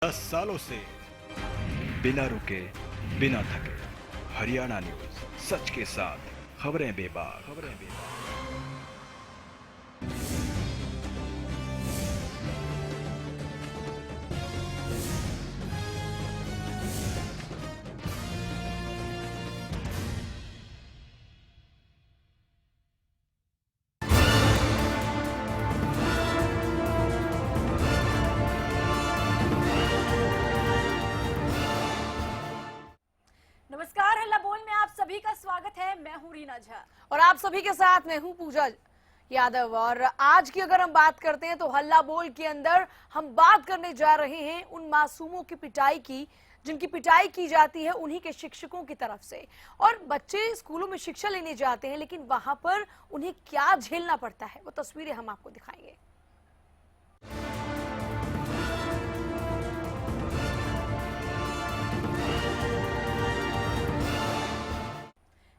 10 सालों से बिना रुके बिना थके हरियाणा न्यूज, सच के साथ खबरें बेबाक। नमस्कार, हल्ला बोल में आप सभी का स्वागत है। मैं हूं रीना झा और आप सभी के साथ मैं हूं पूजा यादव। और आज की अगर हम बात करते हैं तो हल्ला बोल के अंदर हम बात करने जा रहे हैं उन मासूमों की पिटाई की जिनकी पिटाई की जाती है उन्हीं के शिक्षकों की तरफ से। और बच्चे स्कूलों में शिक्षा लेने जाते हैं लेकिन वहां पर उन्हें क्या झेलना पड़ता है वो तस्वीरें हम आपको दिखाएंगे।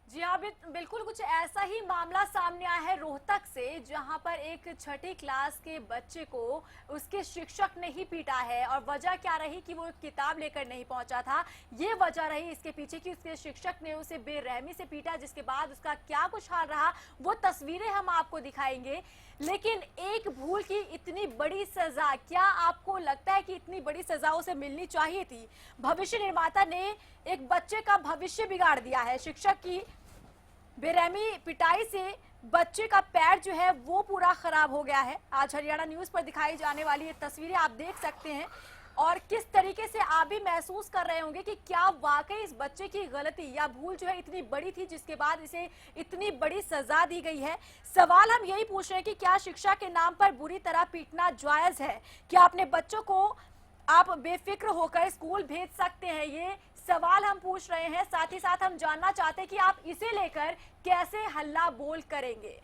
जी हाँ, बिल्कुल कुछ ऐसा ही मामला सामने आया है रोहतक से, जहां पर एक छठी क्लास के बच्चे को उसके शिक्षक ने ही पीटा है। और वजह क्या रही कि वो किताब लेकर नहीं पहुंचा था, ये वजह रही इसके पीछे कि उसके शिक्षक ने उसे बेरहमी से पीटा, जिसके बाद उसका क्या कुछ हाल रहा वो तस्वीरें हम आपको दिखाएंगे। लेकिन एक भूल की इतनी बड़ी सजा, क्या आपको लगता है कि इतनी बड़ी सजा उसे मिलनी चाहिए थी? भविष्य निर्माता ने एक बच्चे का भविष्य बिगाड़ दिया है। शिक्षक की बेरहमी पिटाई से बच्चे का पैर जो है वो पूरा खराब हो गया है। आज हरियाणा न्यूज पर दिखाई जाने वाली ये तस्वीरें आप देख सकते हैं और किस तरीके से आप भी महसूस कर रहे होंगे कि क्या वाकई इस बच्चे की गलती या भूल जो है इतनी बड़ी थी जिसके बाद इसे इतनी बड़ी सजा दी गई है। सवाल हम यही पूछ रहे हैं कि क्या शिक्षा के नाम पर बुरी तरह पीटना जायज है? क्या अपने बच्चों को आप बेफिक्र होकर स्कूल भेज सकते हैं? ये सवाल हम पूछ रहे हैं। साथ ही साथ हम जानना चाहते हैं कि आप इसे लेकर कैसे हल्ला बोल करेंगे।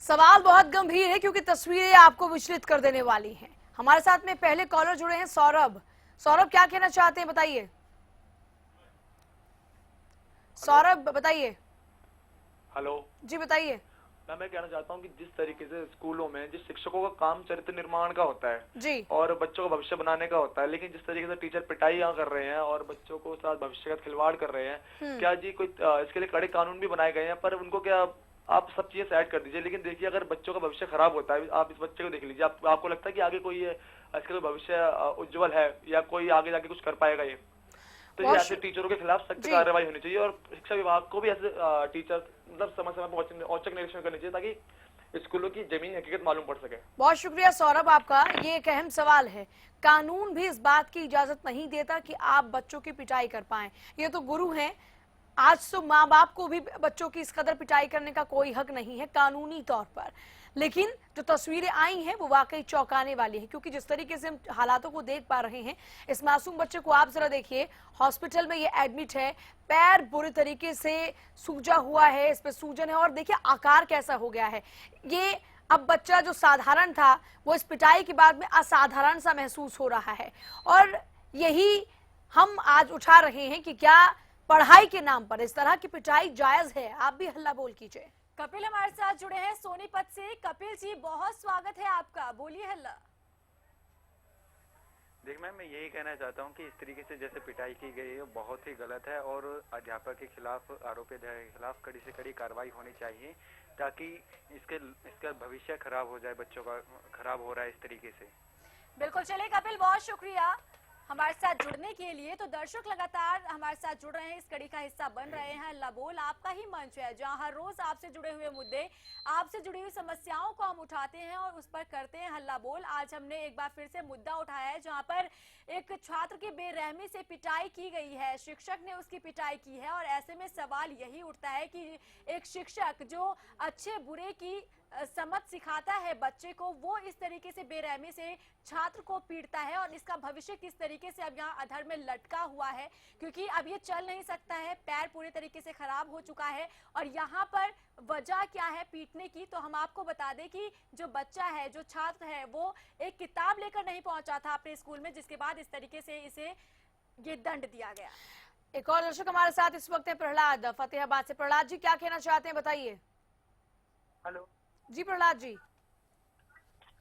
सवाल बहुत गंभीर है क्योंकि तस्वीरें आपको विचलित कर देने वाली हैं। हमारे साथ में पहले कॉलर जुड़े हैं सौरभ। सौरभ क्या कहना चाहते हैं बताइए। सौरभ बताइए। हेलो जी बताइए। मैं कहना चाहता हूँ कि जिस तरीके से स्कूलों में जिस शिक्षकों का काम चरित्र निर्माण का होता है जी और बच्चों का भविष्य बनाने का होता है, लेकिन जिस तरीके से टीचर पिटाई यहाँ कर रहे हैं और बच्चों को साथ भविष्यगत खिलवाड़ कर रहे हैं, क्या जी कोई इसके लिए कड़े कानून भी बनाए गए हैं? पर उनको क्या आप सब चीजें साइड कर दीजिए, लेकिन देखिए अगर बच्चों का भविष्य खराब होता है, आप इस बच्चे को देख लीजिए, आपको लगता है कि आगे कोई इसका भविष्य उज्जवल है या कोई आगे जाके कुछ कर पाएगा? ये तो ये ऐसे टीचरों के खिलाफ सख्त कार्रवाई होनी चाहिए और शिक्षा विभाग को भी ऐसे टीचर मतलब समय समय पर औचक निरीक्षण करनी चाहिए ताकि स्कूलों की जमीनी हकीकत मालूम पड़ सके। बहुत शुक्रिया सौरभ आपका। ये एक अहम सवाल है। कानून भी इस बात की इजाजत नहीं देता कि आप बच्चों की पिटाई कर पाएं। ये तो गुरु हैं। आज तो माँ बाप को भी बच्चों की इस कदर पिटाई करने का कोई हक नहीं है कानूनी तौर पर। लेकिन जो तस्वीरें आई हैं वो वाकई चौंकाने वाली है क्योंकि जिस तरीके से हम हालातों को देख पा रहे हैं, इस मासूम बच्चे को आप जरा देखिए, हॉस्पिटल में ये एडमिट है, पैर बुरी तरीके से सूजा हुआ है, इस पे सूजन है और देखिए आकार कैसा हो गया है। ये अब बच्चा जो साधारण था वो इस पिटाई के बाद में असाधारण सा महसूस हो रहा है। और यही हम आज उठा रहे हैं कि क्या पढ़ाई के नाम पर इस तरह की पिटाई जायज है? आप भी हल्ला बोल कीजिए। कपिल हमारे साथ जुड़े हैं सोनीपत से। कपिल जी, बहुत स्वागत है आपका, बोलिए हल्ला। देख मैम, मैं यही कहना चाहता हूँ कि इस तरीके से जैसे पिटाई की गई है बहुत ही गलत है और अध्यापक के खिलाफ, आरोपी अध्यापक के खिलाफ कड़ी से कड़ी कार्रवाई होनी चाहिए ताकि इसका भविष्य खराब हो जाए। बच्चों का खराब हो रहा है इस तरीके से। बिल्कुल, चलिए कपिल, बहुत शुक्रिया हमारे साथ जुड़ने के लिए। तो दर्शक लगातार हमारे साथ जुड़ रहे हैं, इस कड़ी का हिस्सा बन रहे हैं। हल्ला बोल आपका ही मंच है जहां हर रोज आपसे जुड़े हुए मुद्दे, आपसे जुड़ी हुई समस्याओं को हम उठाते हैं और उस पर करते हैं हल्ला बोल। आज हमने एक बार फिर से मुद्दा उठाया है जहां पर एक छात्र की बेरहमी से पिटाई की गई है, शिक्षक ने उसकी पिटाई की है। और ऐसे में सवाल यही उठता है कि एक शिक्षक जो अच्छे बुरे की समझ सिखाता है बच्चे को, वो इस तरीके से बेरहमी से छात्र को पीटता है और इसका भविष्य किस तरीके से अब यहाँ अधर में लटका हुआ है, क्योंकि अब ये चल नहीं सकता है, पैर पूरी तरीके से खराब हो चुका है। और यहाँ पर वजह क्या है पीटने की, तो हम आपको बता दें कि जो बच्चा है, जो छात्र है, वो एक किताब लेकर नहीं पहुंचा था अपने स्कूल में, जिसके बाद इस तरीके से इसे ये दंड दिया गया। एक और दर्शक हमारे साथ इस वक्त है प्रहलाद फतेहाबाद से। प्रहलाद जी क्या कहना चाहते हैं बताइए। हेलो जी प्रहलाद जी।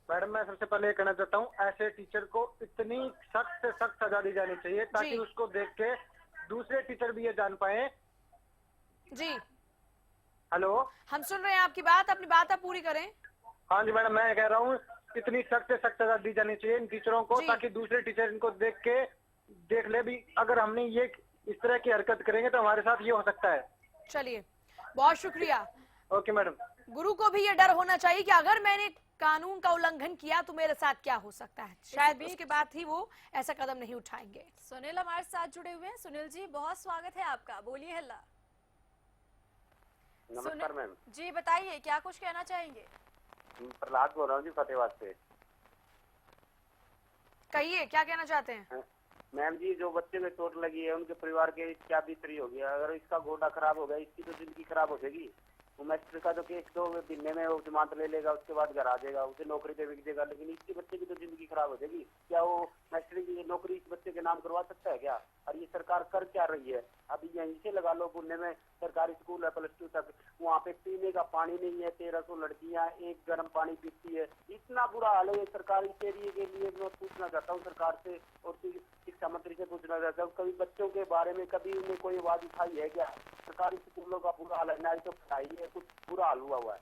मैडम मैं सबसे पहले ये कहना चाहता हूँ, ऐसे टीचर को इतनी सख्त से सख्त सजा दी जानी चाहिए ताकि जी। उसको देख के दूसरे टीचर भी ये जान पाए। जी, हेलो। हम सुन रहे हैं आपकी बात, अपनी बात आप पूरी करें। हाँ जी मैडम, मैं कह रहा हूँ इतनी सख्त से सख्त सजा दी जानी चाहिए इन टीचरों को जी। ताकि दूसरे टीचर इनको देख ले भी, अगर हमने ये इस तरह की हरकत करेंगे तो हमारे साथ ये हो सकता है। चलिए, बहुत शुक्रिया। Okay madam. गुरु को भी ये डर होना चाहिए कि अगर मैंने कानून का उल्लंघन किया तो मेरे साथ क्या हो सकता है, शायद उसके बाद ही वो ऐसा कदम नहीं उठाएंगे। सुनील हमारे साथ जुड़े हुए हैं। सुनील जी बहुत स्वागत है आपका, बोलिए हल्ला। नमस्कार मैम। जी बताइए, क्या कुछ कहना चाहेंगे? प्रहलाद बोल रहा हूँ जी, फतेहाबाद से। कहिए, क्या कहना चाहते हैं? मैम जी, जो बच्चे में चोट लगी है उनके परिवार के क्या बीतरी होगी, अगर इसका गोडा खराब हो गया इसकी तो जिंदगी खराब हो जाएगी। वो मैजिस्ट्रेट का तो केस 2 महीने में वो जमानत ले लेगा, उसके बाद घर आ जाएगा, उसे नौकरी पे बिक देगा, लेकिन इसके बच्चे की तो जिंदगी खराब हो जाएगी। क्या वो मैजिस्ट्रेट की नौकरी इस बच्चे के नाम करवा सकता है क्या? और ये सरकार कर क्या रही है? अभी यहीं से लगा लो, पुणे में सरकारी स्कूल है +2 तक, वहाँ पे पीने का पानी नहीं है, 1300 लड़कियां एक गर्म पानी पीती है, इतना बुरा हाल है। सरकारी इस एरिए के लिए मैं पूछना चाहता हूँ सरकार से और शिक्षा मंत्री से पूछना चाहता हूँ, कभी बच्चों के बारे में कभी उन्हें कोई आवाज उठाई है क्या? सरकारी स्कूलों का बुरा हाल है, ना ही तो पढ़ाई है, कुछ बुरा हाल हुआ है।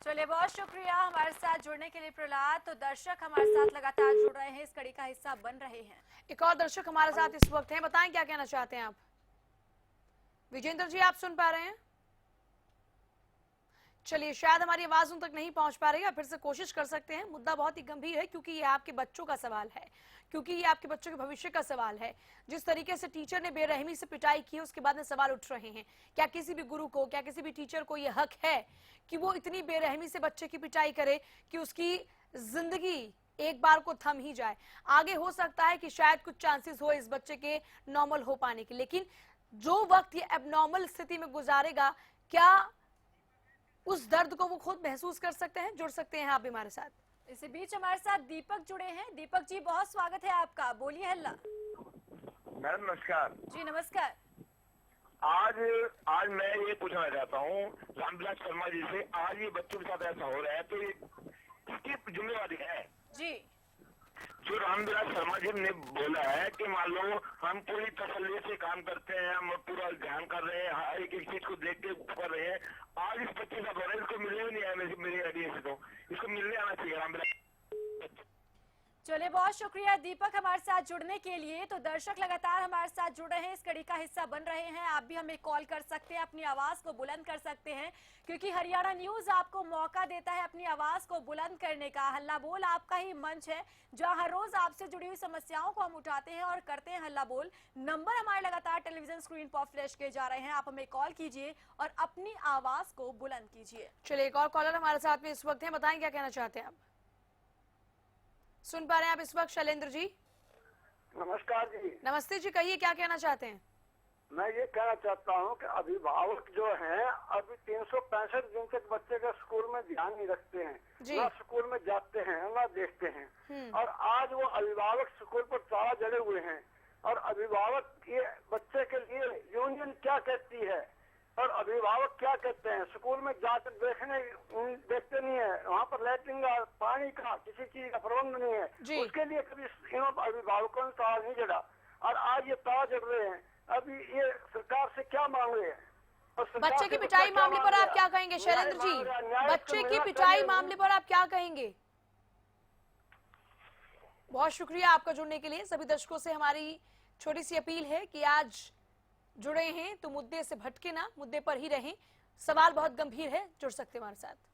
चलिए, बहुत शुक्रिया हमारे साथ जुड़ने के लिए प्रहलाद। तो दर्शक हमारे साथ लगातार जुड़ रहे हैं, इस कड़ी का हिस्सा बन रहे हैं। एक और दर्शक हमारे साथ इस वक्त हैं, बताएं क्या कहना चाहते हैं आप? विजेंद्र जी, आप सुन पा रहे हैं? चलिए, शायद हमारी आवाज उन तक नहीं पहुंच पा रही है, फिर से कोशिश कर सकते हैं। मुद्दा बहुत ही गंभीर है क्योंकि ये आपके बच्चों का सवाल है, क्योंकि ये आपके बच्चों के भविष्य का सवाल है। जिस तरीके से टीचर ने बेरहमी से पिटाई की, उसके बाद में सवाल उठ रहे हैं, क्या किसी भी गुरु को, क्या किसी भी टीचर को ये हक है कि वो इतनी बेरहमी से बच्चे की पिटाई करे कि उसकी जिंदगी एक बार को थम ही जाए? आगे हो सकता है कि शायद कुछ चांसेस हो इस बच्चे के नॉर्मल हो पाने के, लेकिन जो वक्त ये एबनॉर्मल स्थिति में गुजारेगा, क्या उस दर्द को वो खुद महसूस कर सकते हैं? जुड़ सकते हैं आप भी हमारे साथ। इसी बीच हमारे साथ दीपक जुड़े हैं। दीपक जी बहुत स्वागत है आपका, बोलिए हल्ला। मैडम नमस्कार जी नमस्कार। आज मैं ये पूछना चाहता हूँ रामविलास शर्मा जी से, आज ये बच्चों के साथ ऐसा हो रहा है तो ये किसकी जिम्मेवारी है? जी, जो रामविलास शर्मा जी ने बोला है कि मान लो हम पूरी तसल्ली से काम करते हैं, हम पूरा ध्यान कर रहे हैं, एक एक चीज को देख के कर रहे हैं, आज इस बच्चे का हो रहा है, इसको मिलने ही नहीं आया मेरी आइडिया से, तो इसको मिलने आना चाहिए रामविलास। चलिए, बहुत शुक्रिया दीपक हमारे साथ जुड़ने के लिए। तो दर्शक लगातार हमारे साथ जुड़ रहे हैं, इस कड़ी का हिस्सा बन रहे हैं। आप भी हमें कॉल कर सकते हैं, अपनी आवाज को बुलंद कर सकते हैं, क्योंकि हरियाणा न्यूज आपको मौका देता है अपनी आवाज को बुलंद करने का। हल्ला बोल आपका ही मंच है, जहां हर रोज आपसे जुड़ी हुई समस्याओं को हम उठाते हैं और करते हैं हल्ला बोल। नंबर हमारे लगातार टेलीविजन स्क्रीन पर फ्लैश किए जा रहे हैं, आप हमें कॉल कीजिए और अपनी आवाज को बुलंद कीजिए। चलिए, एक और कॉलर हमारे साथ में इस वक्त है, बताएं क्या कहना चाहते हैं आप? सुन पा रहे हैं आप इस वक्त? शैलेंद्र जी नमस्कार जी। नमस्ते जी, कहिए क्या कहना चाहते हैं? मैं ये कहना चाहता हूँ कि अभिभावक जो हैं अभी 365 दिन तक बच्चे का स्कूल में ध्यान नहीं रखते हैं, जी। ना स्कूल में जाते हैं ना देखते हैं, और आज वो अभिभावक स्कूल पर ताला जड़े हुए हैं। और अभिभावक ये बच्चे के लिए यूनियन क्या कहती है और अभिभावक क्या कहते हैं, स्कूल में जाकर देखते नहीं है, वहाँ पर लैट्रिन का पानी का किसी चीज का प्रबंध नहीं है, उसके लिए कभी अभिभावकों ने ताला नहीं जड़ा, और आज ये ताला जड़ रहे हैं। अभी ये सरकार से क्या मांग रहे हैं? बच्चे की पिटाई मामले पर आप क्या कहेंगे शैलेंद्र जी? बच्चे की पिटाई मामले पर आप क्या कहेंगे? बहुत शुक्रिया आपका जुड़ने के लिए। सभी दर्शकों से हमारी छोटी सी अपील है कि आज जुड़े हैं तो मुद्दे से भटके ना, मुद्दे पर ही रहें। सवाल बहुत गंभीर है, जुड़ सकते हमारे साथ।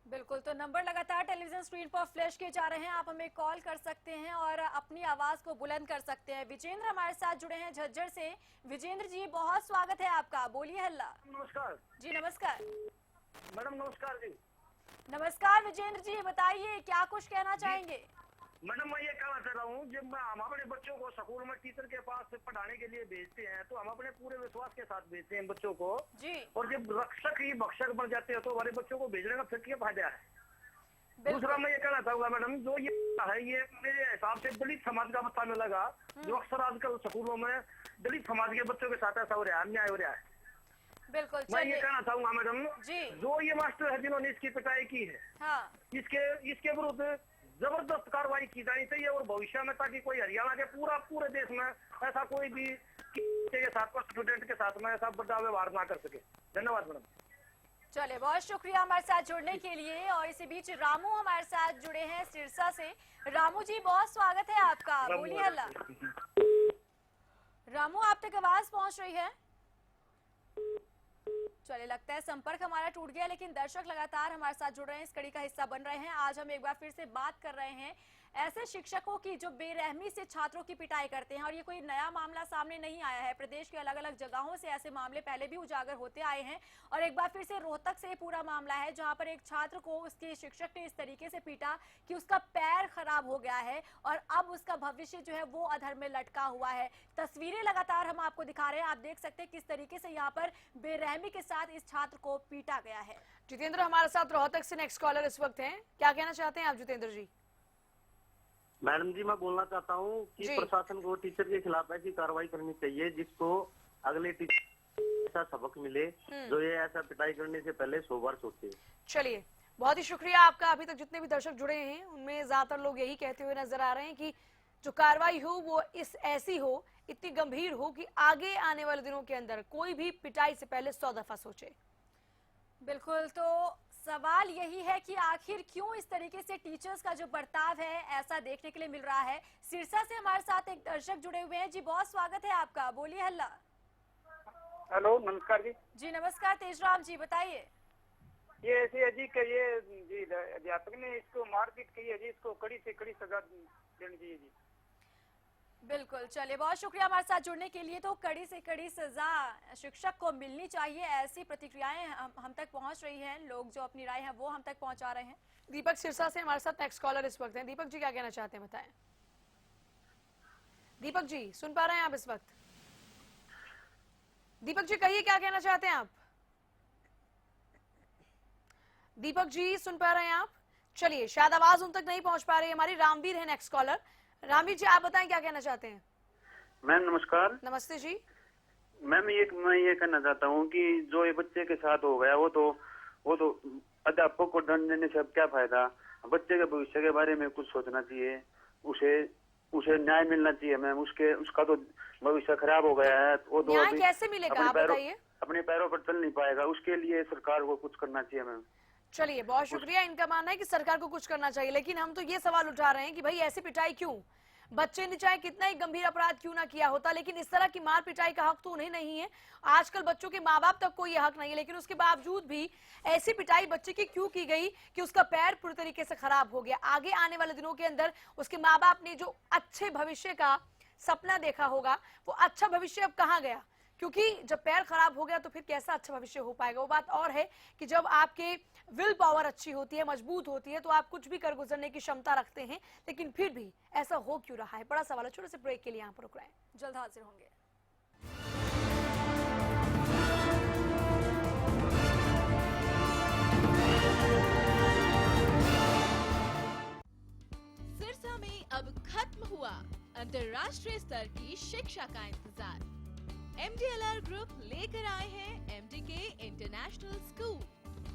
बिल्कुल, तो नंबर लगातार टेलीविजन स्क्रीन पर फ्लैश किए जा रहे हैं, आप हमें कॉल कर सकते हैं और अपनी आवाज को बुलंद कर सकते हैं। विजेंद्र हमारे साथ जुड़े हैं झज्जर से। विजेंद्र जी बहुत स्वागत है आपका, बोलिए हल्ला। नमस्कार जी नमस्कार। मैडम। नमस्कार जी। नमस्कार विजेंद्र जी, बताइए क्या कुछ कहना चाहेंगे? मैडम मैं ये कहना चाह रहा हूँ, जब हम अपने बच्चों को स्कूल में टीचर के पास पढ़ाने के लिए भेजते हैं तो हम अपने पूरे विश्वास के साथ भेजते हैं बच्चों को जी, और जब रक्षक ही भक्षक बन जाते हैं तो हमारे बच्चों को भेजने का फिर क्या फायदा है? दूसरा मैं ये कहना चाहूंगा मैडम, जो ये है ये मेरे हिसाब से दलित समाज का बताने लगा, जो अक्सर आजकल स्कूलों में दलित समाज के बच्चों के साथ ऐसा हो रहा है, अन्याय हो रहा है। बिल्कुल, मैं ये चलिए। कहना चाहूंगा मैडम जी। जो ये मास्टर है जिन्होंने इसकी पिटाई की है हाँ, इसके विरुद्ध जबरदस्त कार्रवाई की जानी चाहिए और भविष्य में ताकि कोई हरियाणा के पूरे देश में ऐसा कोई भी के साथ स्टूडेंट के साथ में ऐसा बड़ा व्यवहार ना कर सके। धन्यवाद मैडम। चलिए, बहुत शुक्रिया हमारे साथ जुड़ने के लिए। और इसी बीच रामू हमारे साथ जुड़े हैं सिरसा से। रामू जी, बहुत स्वागत है आपका, बोलिए हल्ला। रामू, आप तक आवाज पहुंच रही है? चलिए, लगता है संपर्क हमारा टूट गया, लेकिन दर्शक लगातार हमारे साथ जुड़ रहे हैं, इस कड़ी का हिस्सा बन रहे हैं। आज हम एक बार फिर से बात कर रहे हैं ऐसे शिक्षकों की जो बेरहमी से छात्रों की पिटाई करते हैं। और ये कोई नया मामला सामने नहीं आया है, प्रदेश के अलग अलग जगहों से ऐसे मामले पहले भी उजागर होते आए हैं। और एक बार फिर से रोहतक से ये पूरा मामला है, जहां पर एक छात्र को उसके शिक्षक ने इस तरीके से पीटा कि उसका पैर खराब हो गया है और अब उसका भविष्य जो है वो अधर में लटका हुआ है। तस्वीरें लगातार हम आपको दिखा रहे हैं, आप देख सकते हैं किस तरीके से यहाँ पर बेरहमी के साथ इस छात्र को पीटा गया है। जितेंद्र हमारे साथ रोहतक से नेक्स्ट कॉलर इस वक्त हैं, क्या कहना चाहते हैं आप जितेंद्र जी? मैडम जी, मैं बोलना चाहता हूँ कि प्रशासन को टीचर के खिलाफ ऐसी कार्रवाई करनी चाहिए जिसको अगले टीचर ऐसा सबक मिले जो ये ऐसा पिटाई करने से पहले 100 बार सोचे। चलिए, बहुत ही शुक्रिया आपका। अभी तक जितने भी दर्शक जुड़े हैं उनमें ज्यादातर लोग यही कहते हुए नजर आ रहे हैं कि जो कार्रवाई हो वो ऐसी हो, इतनी गंभीर हो कि आगे आने वाले दिनों के अंदर कोई भी पिटाई से पहले 100 दफा सोचे। बिल्कुल, तो सवाल यही है कि आखिर क्यों इस तरीके से टीचर्स का जो बर्ताव है ऐसा देखने के लिए मिल रहा है। सिरसा से हमारे साथ एक दर्शक जुड़े हुए हैं। जी, बहुत स्वागत है आपका, बोलिए हल्ला। हेलो, नमस्कार जी। जी नमस्कार, तेजराम जी, बताइए। ये ऐसे है जी कि ये जी अध्यापक ने इसको मारपीट की है जी, इसको कड़ी से कड़ी सजा देनी चाहिए जी। बिल्कुल, चलिए, बहुत शुक्रिया हमारे साथ जुड़ने के लिए। तो कड़ी से कड़ी सजा शिक्षक को मिलनी चाहिए, ऐसी प्रतिक्रियाएं हम तक पहुंच रही हैं। लोग जो अपनी राय है वो हम तक पहुंचा रहे हैं। दीपक सिरसा से हमारे साथ नेक्स्ट कॉलर इस वक्त हैं। दीपक जी, क्या कहना चाहते हैं, बताएं। दीपक जी, सुन पा रहे हैं आप इस वक्त? दीपक जी, कहिए क्या कहना चाहते हैं आप? दीपक जी, सुन पा रहे हैं आप? चलिए, शायद आवाज उन तक नहीं पहुंच पा रही है हमारी। रामवीर है नेक्स्ट कॉलर। रामवीर जी, आप बताएं क्या कहना चाहते हैं? मैम नमस्कार। नमस्ते जी। मैम मैं ये कहना चाहता हूँ कि जो ये बच्चे के साथ हो गया वो तो अध्यापक को दंड देने से अब क्या फायदा। बच्चे के भविष्य के बारे में कुछ सोचना चाहिए, उसे न्याय मिलना चाहिए मैम। उसका तो भविष्य खराब हो गया है, वो तो न्याय कैसे मिलेगा आप बताइए? अपने पैरों पर चल नहीं पाएगा, उसके लिए सरकार को कुछ करना चाहिए मैम। चलिए, बहुत शुक्रिया। इनका मानना है कि सरकार को कुछ करना चाहिए, लेकिन हम तो ये सवाल उठा रहे हैं कि भाई ऐसी पिटाई क्यों? बच्चे ने चाहे कितना ही गंभीर अपराध क्यों ना किया होता, लेकिन इस तरह की मार पिटाई का हक तो उन्हें नहीं है। आजकल बच्चों के माँ बाप तक को ये हक नहीं है, लेकिन उसके बावजूद भी ऐसी पिटाई बच्चे की क्यों की गई कि उसका पैर पूरी तरीके से खराब हो गया। आगे आने वाले दिनों के अंदर उसके माँ बाप ने जो अच्छे भविष्य का सपना देखा होगा, वो अच्छा भविष्य अब कहाँ गया? क्योंकि जब पैर खराब हो गया तो फिर कैसा अच्छा भविष्य हो पाएगा। वो बात और है कि जब आपके विल पावर अच्छी होती है, मजबूत होती है, तो आप कुछ भी कर गुजरने की क्षमता रखते हैं, लेकिन फिर भी ऐसा हो क्यों रहा है? बड़ा सवाल है। छोटे से ब्रेक के लिए यहाँ पर रुक रहे हैं, जल्द हाजिर होंगे। सिरसा में अब खत्म हुआ अंतर्राष्ट्रीय स्तर की शिक्षा का इंतजार। MDLR ग्रुप लेकर आए हैं MDK इंटरनेशनल स्कूल।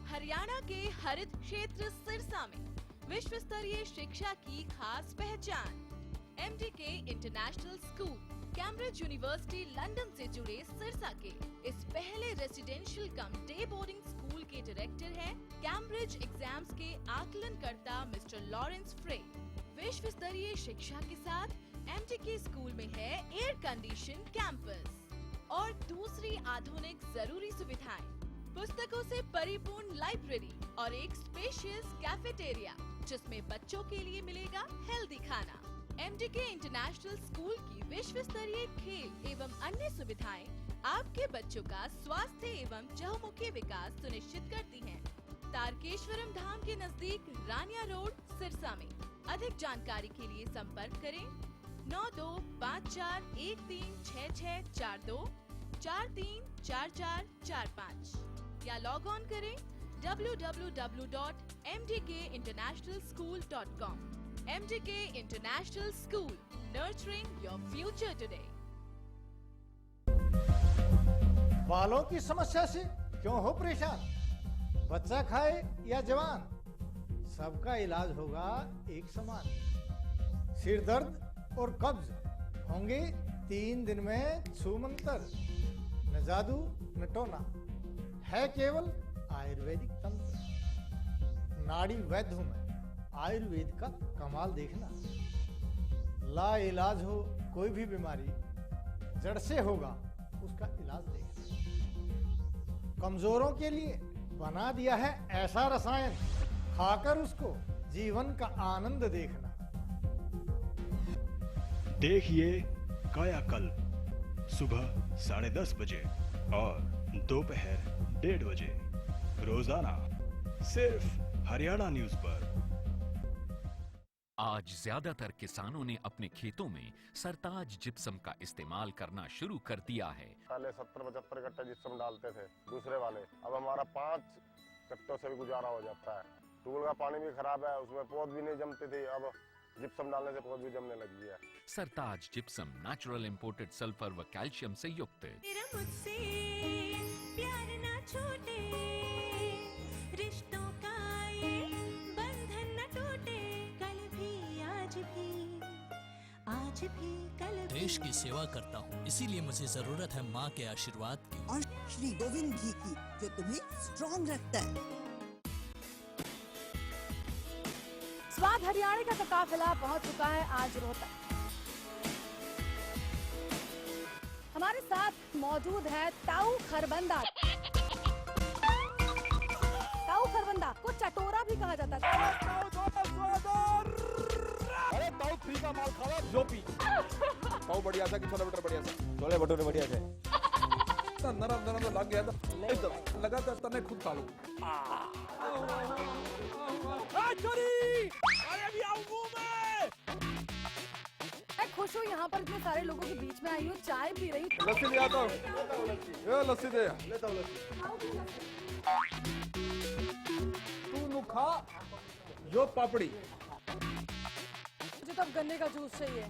हरियाणा के हरित क्षेत्र सिरसा में विश्व स्तरीय शिक्षा की खास पहचान। MDK international school Cambridge university London से जुड़े सिरसा के इस पहले रेसिडेंशियल कम डे बोर्डिंग स्कूल के डायरेक्टर हैं कैम्ब्रिज एग्जाम्स के आकलनकर्ता मिस्टर लॉरेंस फ्रे। विश्व स्तरीय शिक्षा के साथ MDK स्कूल में है एयर कंडीशन कैंपस और दूसरी आधुनिक जरूरी सुविधाएं, पुस्तकों से परिपूर्ण लाइब्रेरी और एक स्पेशियस कैफेटेरिया जिसमें बच्चों के लिए मिलेगा हेल्दी खाना। MDK इंटरनेशनल स्कूल की विश्व स्तरीय खेल एवं अन्य सुविधाएं आपके बच्चों का स्वास्थ्य एवं चहुमुखी विकास सुनिश्चित करती हैं। तारकेश्वरम धाम के नजदीक रानिया रोड सिरसा में। अधिक जानकारी के लिए संपर्क करें 9254136642 434445 या लॉग ऑन करें www.mdkinternationalschool.com। MDK International School, nurturing your future today. बालों की समस्या से क्यों हो परेशान? बच्चा खाए या जवान, सबका इलाज होगा एक समान। सिर दर्द और कब्ज होंगे 3 दिन में छूमंतर। न जादू न टोना, है केवल आयुर्वेदिक तंत्र। नाड़ी वैद्य हूं मैं, आयुर्वेद का कमाल देखना। ला इलाज हो कोई भी बीमारी, जड़ से होगा उसका इलाज देखना। कमजोरों के लिए बना दिया है ऐसा रसायन, खाकर उसको जीवन का आनंद देखना। देखिए कायाकल्प सुबह 10:30 बजे और दोपहर 1:30 बजे रोजाना सिर्फ हरियाणा न्यूज पर। आज ज्यादातर किसानों ने अपने खेतों में सरताज जिप्सम का इस्तेमाल करना शुरू कर दिया है। पहले 70-75 कट्टे जिप्सम डालते थे दूसरे वाले, अब हमारा 5 कट्टों से भी गुजारा हो जाता है। टूल का पानी भी खराब है, उसमें पौध भी नहीं जमती थी, अब जिप्सम डालने से पौध भी जमने लगी है। सरताज जिप्सम नेचुरल इंपोर्टेड सल्फर व कैल्शियम से युक्त है। मुझसे प्यार ना छूटे, रिश्तों का ये बंधन न टूटे, कल भी आज भी कल भी। देश की सेवा करता हूँ, इसीलिए मुझे जरूरत है माँ के आशीर्वाद की और श्री गोविंद घी की, जो तुम्हें स्ट्रॉन्ग रखता है। स्वाद हरियाणा का काफिला पहुंच चुका है आज रोहतक। हमारे साथ मौजूद है ताऊ खरबंदा। ताऊ खरबंदा को चटोरा भी कहा जाता है। अरे ताऊ फ्री का माल खावा जो पी। ताऊ बढ़िया था कि छोले भटूरे बढ़िया था? छोले भटूरे बढ़िया थे। नरम नरम तो लग गया था, एकदम लगा था तने खुद खा लो। अरे भी आऊं मैं। मैं खुश हूँ यहाँ पर इतने सारे लोगों के बीच में आई हूँ, चाय पी रही। लस्सी ले आता हूँ, ये लस्सी दे। लेता हूँ लस्सी। तू नुखा यो पापड़ी। मुझे तो अब गन्ने का जूस चाहिए।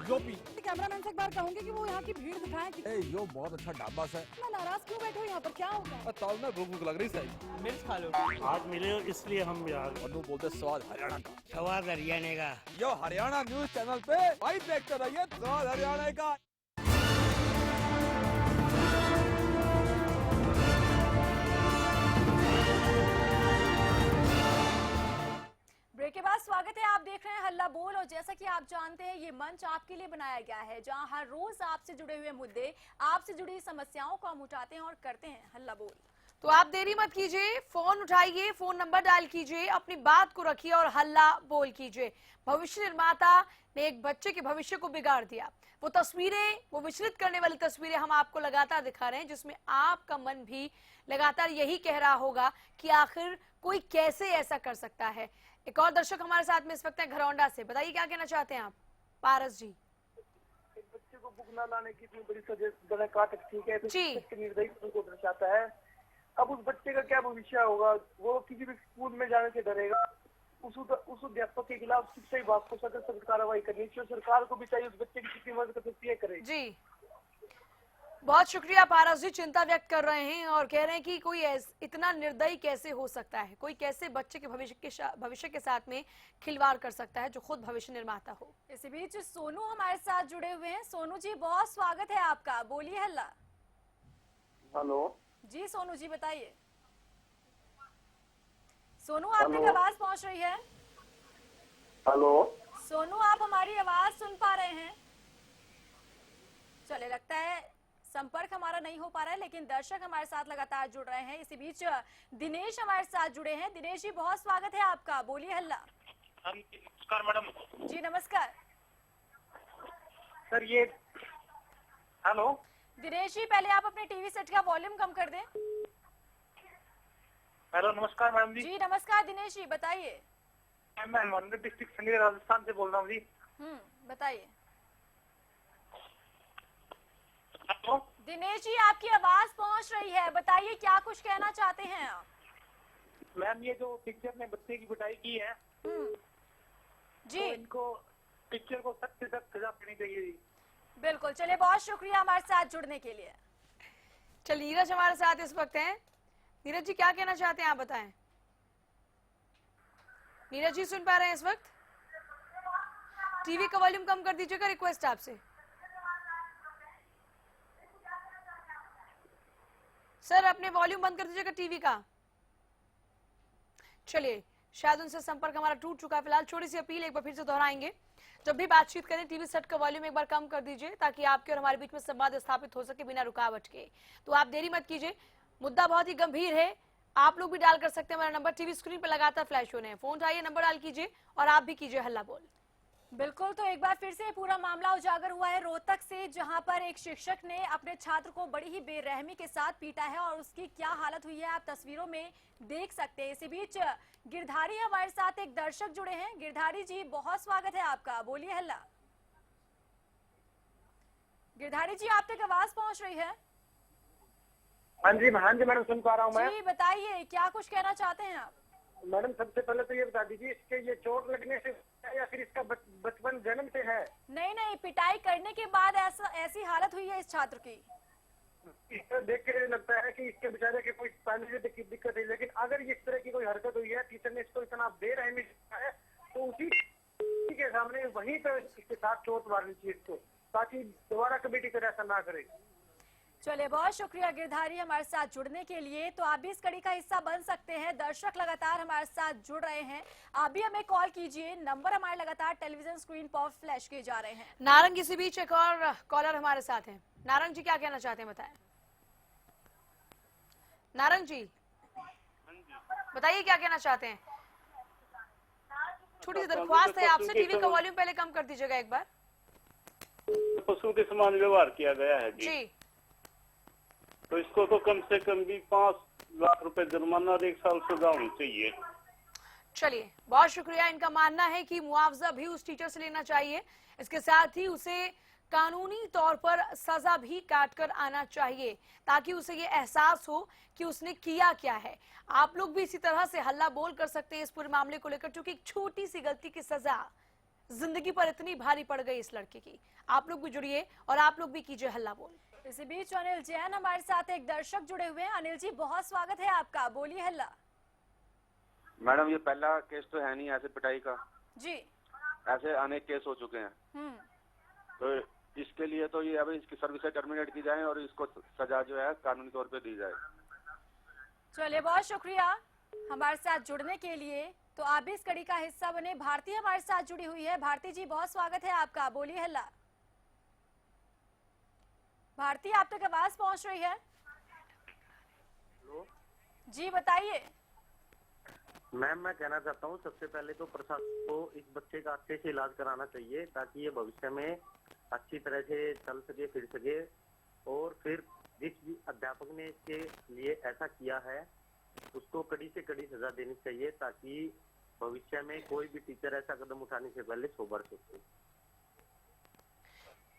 जो पी। कैमरामैन से एक बार कहूंगी कि वो यहाँ की भीड़ दिखाएं कि यो बहुत अच्छा ढाबा है। मैं नाराज क्यों बैठे हो यहाँ पर, क्या होगा? ताऊ ना भूख लग रही सही। मिर्च खा लो। आज मिले हो इसलिए हम भी आ गए। और बोलते स्वाद हरियाणा का। स्वाद हरियाणा का। यो हरियाणा न्यूज चैनल पे भाई देखते रहिए स्वाद हरियाणा का। ब्रेक के बाद स्वागत है, आप देख रहे हैं हल्ला बोल। और जैसा कि आप जानते हैं ये मंच आपके लिए बनाया गया है जहां हर रोज आपसे जुड़े हुए मुद्दे, आपसे जुड़ी समस्याओं को हम उठाते हैं और करते हैं हल्ला बोल। तो आप देरी मत कीजिए, फोन उठाइए, फोन नंबर डायल कीजिए, अपनी बात को रखिए और हल्ला बोल कीजिए। भविष्य निर्माता ने एक बच्चे के भविष्य को बिगाड़ दिया। वो तस्वीरें, वो विचलित करने वाली तस्वीरें हम आपको लगातार दिखा रहे हैं, जिसमें आपका मन भी लगातार यही कह रहा होगा कि आखिर कोई कैसे ऐसा कर सकता है। एक और दर्शक हमारे साथ में इस वक्त है घरौंडा से। बताइए क्या कहना चाहते हैं आप? पारस जी। एक बच्चे को बुक ना लाने की इतनी बड़ी सजा काटक ठीक है, जी निर्दयी को दर्शाता है। अब उस बच्चे का क्या भविष्य होगा? वो किसी भी स्कूल में जाने से डरेगा। उस अध्यापक के खिलाफ शिक्षा विभाग को सख्त कार्रवाई करनी चाहिए। सरकार को भी चाहिए उस बच्चे की कितनी मदद कर सकती है करे। जी बहुत शुक्रिया पारस जी, चिंता व्यक्त कर रहे हैं और कह रहे हैं कि कोई इतना निर्दयी कैसे हो सकता है, कोई कैसे बच्चे के भविष्य के साथ में खिलवाड़ कर सकता है जो खुद भविष्य निर्माता हो। इसी बीच सोनू हमारे साथ जुड़े हुए हैं। सोनू जी बहुत स्वागत है आपका, बोलिए हल्ला। हेलो जी सोनू जी बताइए। सोनू आप तक आवाज पहुंच रही है? हेलो सोनू आप हमारी आवाज सुन पा रहे हैं? चले लगता है संपर्क हमारा नहीं हो पा रहा है, लेकिन दर्शक हमारे साथ लगातार जुड़ रहे हैं। इसी बीच दिनेश हमारे साथ जुड़े हैं। दिनेश जी बहुत स्वागत है आपका, बोलिए हल्ला। नमस्कार मैडम। जी नमस्कार सर। ये हेलो दिनेश जी, पहले आप अपने टीवी सेट का वॉल्यूम कम कर दें। हेलो नमस्कार मैडम जी। जी नमस्कार दिनेश जी बताइए। मैं हनुमानगढ़ डिस्ट्रिक्ट संगीत राजस्थान से बोल रहा हूँ जी। बताइए। हेलो दिनेश जी आपकी आवाज पहुंच रही है, बताइए क्या कुछ कहना चाहते हैं आप? मैम ये जो टीचर ने बच्चे की पिटाई की है जी, तो इनको टीचर को सख्त से सख्त सजा देनी चाहिए जी। बिल्कुल, चलिए बहुत शुक्रिया हमारे साथ जुड़ने के लिए। चल नीरज हमारे साथ इस वक्त हैं। नीरज जी क्या कहना चाहते हैं आप बताएं। नीरज जी सुन पा रहे हैं इस वक्त? टीवी का वॉल्यूम कम कर दीजिएगा, रिक्वेस्ट आपसे। सर अपने वॉल्यूम बंद कर दीजिएगा टीवी का। चलिए शायद उनसे संपर्क हमारा टूट चुका है। फिलहाल छोटी सी अपील एक बार फिर से दोहराएंगे, जब भी बातचीत करें टीवी सेट का वॉल्यूम एक बार कम कर दीजिए ताकि आपके और हमारे बीच में संवाद स्थापित हो सके बिना रुकावट के। तो आप देरी मत कीजिए, मुद्दा बहुत ही गंभीर है। आप लोग भी डायल कर सकते हैं, हमारा नंबर टीवी स्क्रीन पर लगातार फ्लैश हो रहे हैं। फोन उठाइए, नंबर डायल कीजिए और आप भी कीजिए हल्ला बोल। बिल्कुल, तो एक बार फिर से पूरा मामला उजागर हुआ है रोहतक से, जहां पर एक शिक्षक ने अपने छात्र को बड़ी ही बेरहमी के साथ पीटा है और उसकी क्या हालत हुई है आप तस्वीरों में देख सकते हैं। इसी बीच गिरधारी हमारे साथ एक दर्शक जुड़े हैं। गिरधारी जी बहुत स्वागत है आपका, बोलिए हल्ला। गिरधारी जी आप तक आवाज पहुंच रही है? हाँ जी मैडम सुन पा रहा हूँ मैं। जी बताइए क्या कुछ कहना चाहते हैं आप? मैडम सबसे पहले तो ये बता दीजिए, इसके ये चोट लगने से है या फिर इसका बचपन जन्म से है? नहीं, पिटाई करने के बाद ऐसी हालत हुई है इस छात्र की। इसको देख के लगता है कि इसके बेचारे के कोई पहले से दिक्कत है, लेकिन अगर इस तरह की कोई हरकत हुई है, टीचर ने इसको इतना बेरहमी है, तो उसी के सामने वहीं पर इसके साथ चोट मारनी चाहिए इसको, ताकि दोबारा कभी टीचर ऐसा ना करे। चलिए बहुत शुक्रिया गिरधारी हमारे साथ जुड़ने के लिए। तो आप भी इस कड़ी का हिस्सा बन सकते हैं। दर्शक लगातार हमारे साथ जुड़ रहे हैं, आप भी हमें कॉल कीजिए, नंबर हमारे लगातार टेलीविजन स्क्रीन पर फ्लैश किए जा रहे हैं। नारंग इसी बीच एक और कॉलर हमारे साथ हैं। नारंग जी क्या कहना चाहते हैं बताएं। नारंग जी बताइए क्या कहना चाहते हैं। छोटी सी दरख्वास्त है आपसे, टीवी का वॉल्यूम पहले कम कर दीजिएगा एक बार। पशु के समान व्यवहार किया गया है जी। तो इसको तो कम से कम भी 5 लाख रुपए जुर्माना और 1 साल सजा होनी चाहिए। चलिए बहुत शुक्रिया। इनका मानना है कि मुआवजा भी उस टीचर से लेना चाहिए, इसके साथ ही उसे कानूनी तौर पर सजा भी काट कर आना चाहिए ताकि उसे ये एहसास हो कि उसने किया क्या है। आप लोग भी इसी तरह से हल्ला बोल कर सकते हैं इस पूरे मामले को लेकर, क्योंकि एक छोटी सी गलती की सजा जिंदगी पर इतनी भारी पड़ गई इस लड़के की। आप लोग भी जुड़िए और आप लोग भी कीजिए हल्ला बोल। इसी बीच अनिल जैन हमारे साथ एक दर्शक जुड़े हुए हैं। अनिल जी बहुत स्वागत है आपका, बोलिए हल्ला। मैडम ये पहला केस तो है नहीं ऐसे पिटाई का जी, ऐसे अनेक केस हो चुके हैं। तो इसके लिए तो ये अब इसकी सर्विस टर्मिनेट की जाए और इसको सजा जो है कानूनी तौर पे दी जाए। चलिए बहुत शुक्रिया हमारे साथ जुड़ने के लिए। तो आप भी इस कड़ी का हिस्सा बने। भारती हमारे साथ जुड़ी हुई है। भारती जी बहुत स्वागत है आपका, बोलिए हल्ला। भारती आप तक आवाज पहुंच रही है? जी बताइए। मैम मैं कहना चाहता हूँ सबसे पहले तो प्रशासन को इस बच्चे का अच्छे से इलाज कराना चाहिए ताकि ये भविष्य में अच्छी तरह से चल सके फिर सके, और फिर जिस भी अध्यापक ने इसके लिए ऐसा किया है उसको कड़ी से कड़ी सजा देनी चाहिए ताकि भविष्य में कोई भी टीचर ऐसा कदम उठाने से पहले सोबर सके।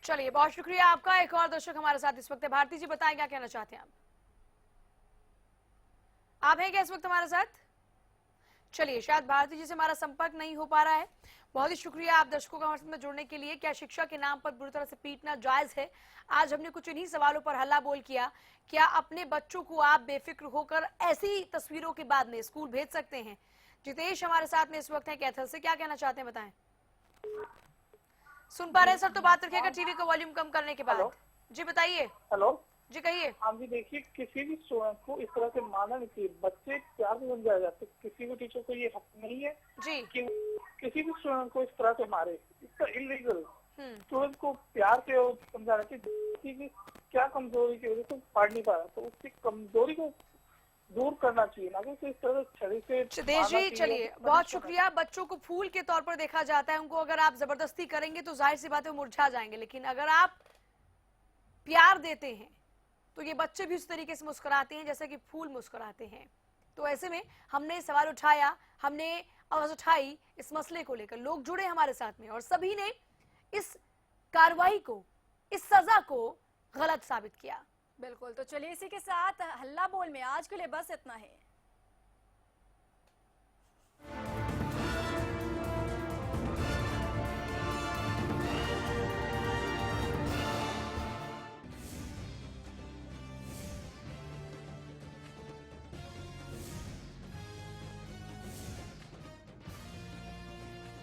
चलिए बहुत शुक्रिया आपका। एक और दर्शक हमारे साथ इस वक्त है। भारती जी बताएं क्या कहना चाहते हैं आप हैं क्या इस वक्त हमारे साथ? चलिए शायद भारती जी से हमारा संपर्क नहीं हो पा रहा है। बहुत ही शुक्रिया आप दर्शकों का हमारे साथ में जुड़ने के लिए। क्या शिक्षा के नाम पर बुरी तरह से पीटना जायज है? आज हमने कुछ इन्हीं सवालों पर हल्ला बोल किया। क्या अपने बच्चों को आप बेफिक्र होकर ऐसी तस्वीरों के बाद में स्कूल भेज सकते हैं? जितेश हमारे साथ में इस वक्त है कैथल से, क्या कहना चाहते हैं बताएं। सुन पा रहे हैं सर? तो बात रखिएगा टीवी का वॉल्यूम कम करने के बाद। जी बताइए। हेलो जी कहिए। आप भी देखिए, किसी भी स्टूडेंट को इस तरह से मारना नहीं चाहिए। बच्चे प्यार से समझाया जाते, किसी भी टीचर को ये हक नहीं है जी कि किसी भी स्टूडेंट को इस तरह से मारे। इसका इलीगल। स्टूडेंट को प्यार से समझाना चाहिए क्या कमजोरी की वजह से पढ़ नहीं पा रहा, तो उसकी कमजोरी को दूर करना चाहिए, ना कि इस तरह छड़ी से। सिद्धेश जी चलिए बहुत शुक्रिया। बच्चों को फूल के तौर पर देखा जाता है, उनको अगर आप जबरदस्ती करेंगे तो जाहिर सी बात है मुरझा जाएंगे, लेकिन अगर आप प्यार देते हैं तो ये बच्चे भी उस तरीके से मुस्कुराते हैं जैसे कि फूल मुस्कुराते हैं। तो ऐसे में हमने सवाल उठाया, हमने आवाज उठाई इस मसले को लेकर, लोग जुड़े हमारे साथ में और सभी ने इस कार्रवाई को, इस सजा को गलत साबित किया। बिल्कुल, तो चलिए इसी के साथ हल्ला बोल में आज के लिए बस इतना है।